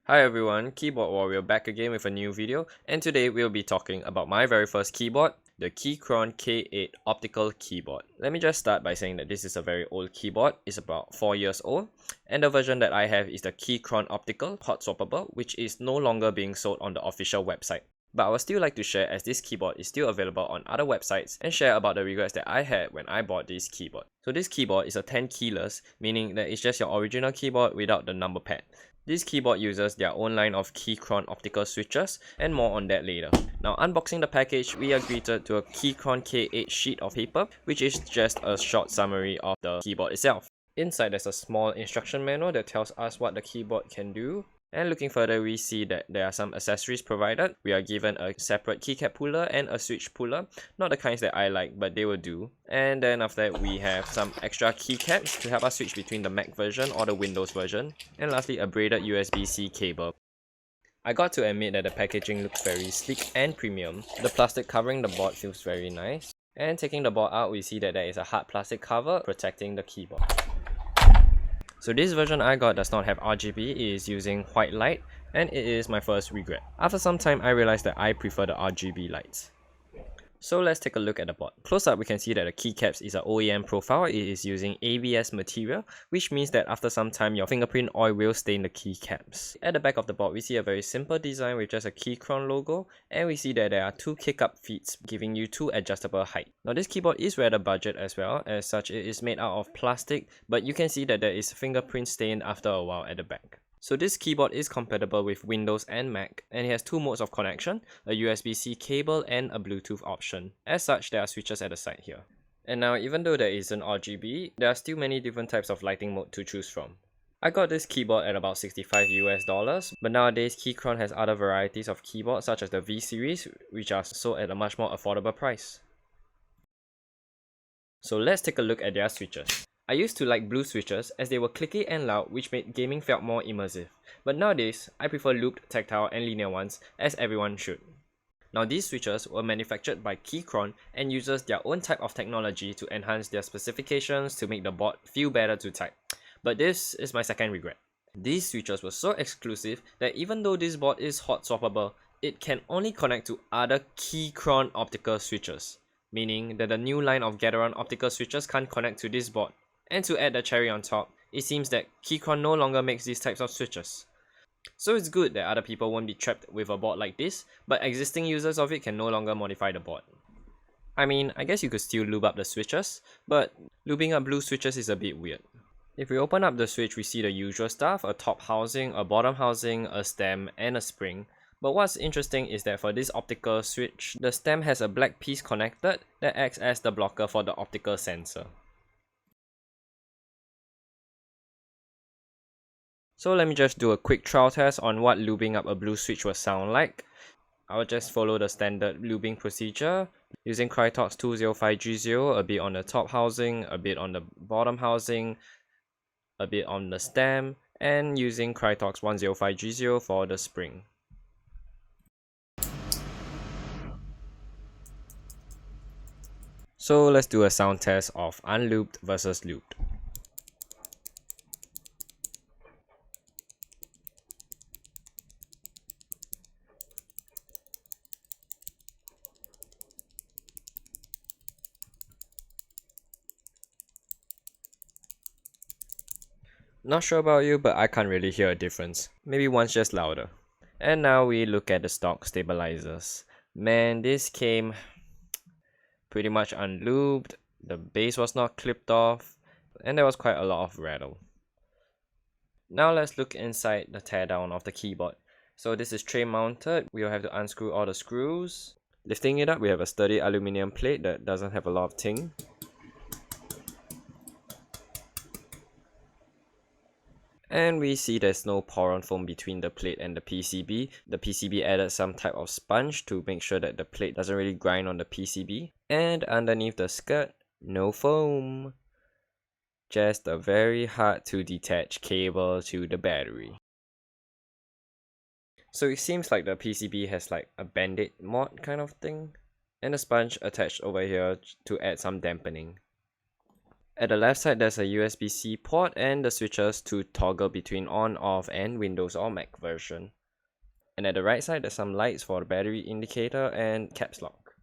Hi everyone, Keyboard Warrior back again with a new video, and today we'll be talking about my very first keyboard, the Keychron K8 Optical Keyboard. Let me just start by saying that this is a very old keyboard. It's about 4 years old, and the version that I have is the Keychron Optical hot swappable, which is no longer being sold on the official website. But I would still like to share, as this keyboard is still available on other websites, and share about the regrets that I had when I bought this keyboard. So this keyboard is a 10 keyless, meaning that it's just your original keyboard without the number pad. This keyboard uses their own line of Keychron optical switches, and more on that later. Now, unboxing the package, we are greeted to a Keychron K8 sheet of paper, which is just a short summary of the keyboard itself. Inside, there's a small instruction manual that tells us what the keyboard can do. And looking further, we see that there are some accessories provided. We are given a separate keycap puller and a switch puller. Not the kinds that I like, but they will do. And then after that, we have some extra keycaps to help us switch between the Mac version or the Windows version. And lastly, a braided USB-C cable. I got to admit that the packaging looks very sleek and premium. The plastic covering the board feels very nice. And taking the board out, we see that there is a hard plastic cover protecting the keyboard. So this version I got does not have RGB, it is using white light, and it is my first regret. After some time, I realized that I prefer the RGB lights. So let's take a look at the board. Close up, we can see that the keycaps is an OEM profile. It is using ABS material, which means that after some time, your fingerprint oil will stain the keycaps. At the back of the board, we see a very simple design with just a Keychron logo, and we see that there are two kick-up feet giving you two adjustable height. Now this keyboard is rather budget as well, as such it is made out of plastic, but you can see that there is fingerprint stain after a while at the back. So this keyboard is compatible with Windows and Mac, and it has two modes of connection, a USB-C cable and a Bluetooth option. As such, there are switches at the side here. And now, even though there isn't RGB, there are still many different types of lighting mode to choose from. I got this keyboard at about $65 US, but nowadays Keychron has other varieties of keyboards such as the V series, which are sold at a much more affordable price. So let's take a look at their switches. I used to like blue switches as they were clicky and loud, which made gaming felt more immersive. But nowadays, I prefer looped, tactile and linear ones, as everyone should. Now these switches were manufactured by Keychron and uses their own type of technology to enhance their specifications to make the board feel better to type. But this is my second regret. These switches were so exclusive that even though this board is hot swappable, it can only connect to other Keychron optical switches, meaning that the new line of Gateron optical switches can't connect to this board. And to add the cherry on top, it seems that Keychron no longer makes these types of switches. So it's good that other people won't be trapped with a board like this, but existing users of it can no longer modify the board. I mean, I guess you could still lube up the switches, but lubing up blue switches is a bit weird. If we open up the switch, we see the usual stuff, a top housing, a bottom housing, a stem, and a spring. But what's interesting is that for this optical switch, the stem has a black piece connected that acts as the blocker for the optical sensor. So let me just do a quick trial test on what lubing up a blue switch will sound like. I'll just follow the standard lubing procedure using Krytox 205G0, a bit on the top housing, a bit on the bottom housing, a bit on the stem, and using Krytox 105G0 for the spring. So let's do a sound test of unlubed versus lubed. Not sure about you, but I can't really hear a difference. Maybe one's just louder. And now we look at the stock stabilizers. Man, this came pretty much unlubed, the base was not clipped off, and there was quite a lot of rattle. Now let's look inside the teardown of the keyboard. So this is tray mounted, we'll have to unscrew all the screws. Lifting it up, we have a sturdy aluminum plate that doesn't have a lot of ting. And we see there's no pour-on foam between the plate and the PCB. The PCB added some type of sponge to make sure that the plate doesn't really grind on the PCB. And underneath the skirt, no foam. Just a very hard to detach cable to the battery. So it seems like the PCB has like a band-aid mod kind of thing. And a sponge attached over here to add some dampening. At the left side, there's a USB-C port and the switches to toggle between on, off, and Windows or Mac version. And at the right side, there's some lights for the battery indicator and caps lock.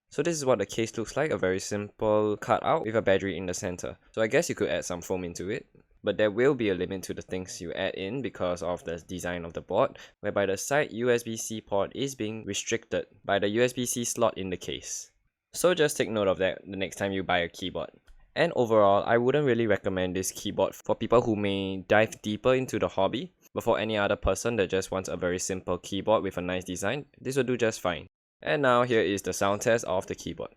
So this is what the case looks like, a very simple cutout with a battery in the center. So I guess you could add some foam into it, but there will be a limit to the things you add in because of the design of the board, whereby the side USB-C port is being restricted by the USB-C slot in the case. So just take note of that the next time you buy a keyboard. And overall, I wouldn't really recommend this keyboard for people who may dive deeper into the hobby, but for any other person that just wants a very simple keyboard with a nice design, this will do just fine. And now here is the sound test of the keyboard.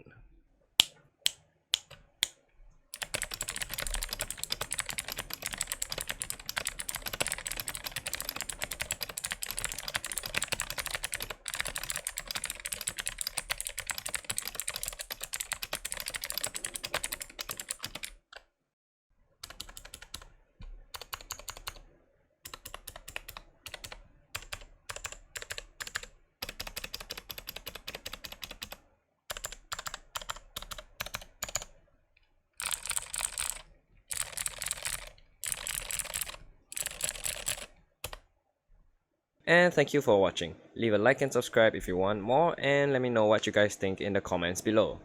And thank you for watching. Leave a like and subscribe if you want more, and let me know what you guys think in the comments below.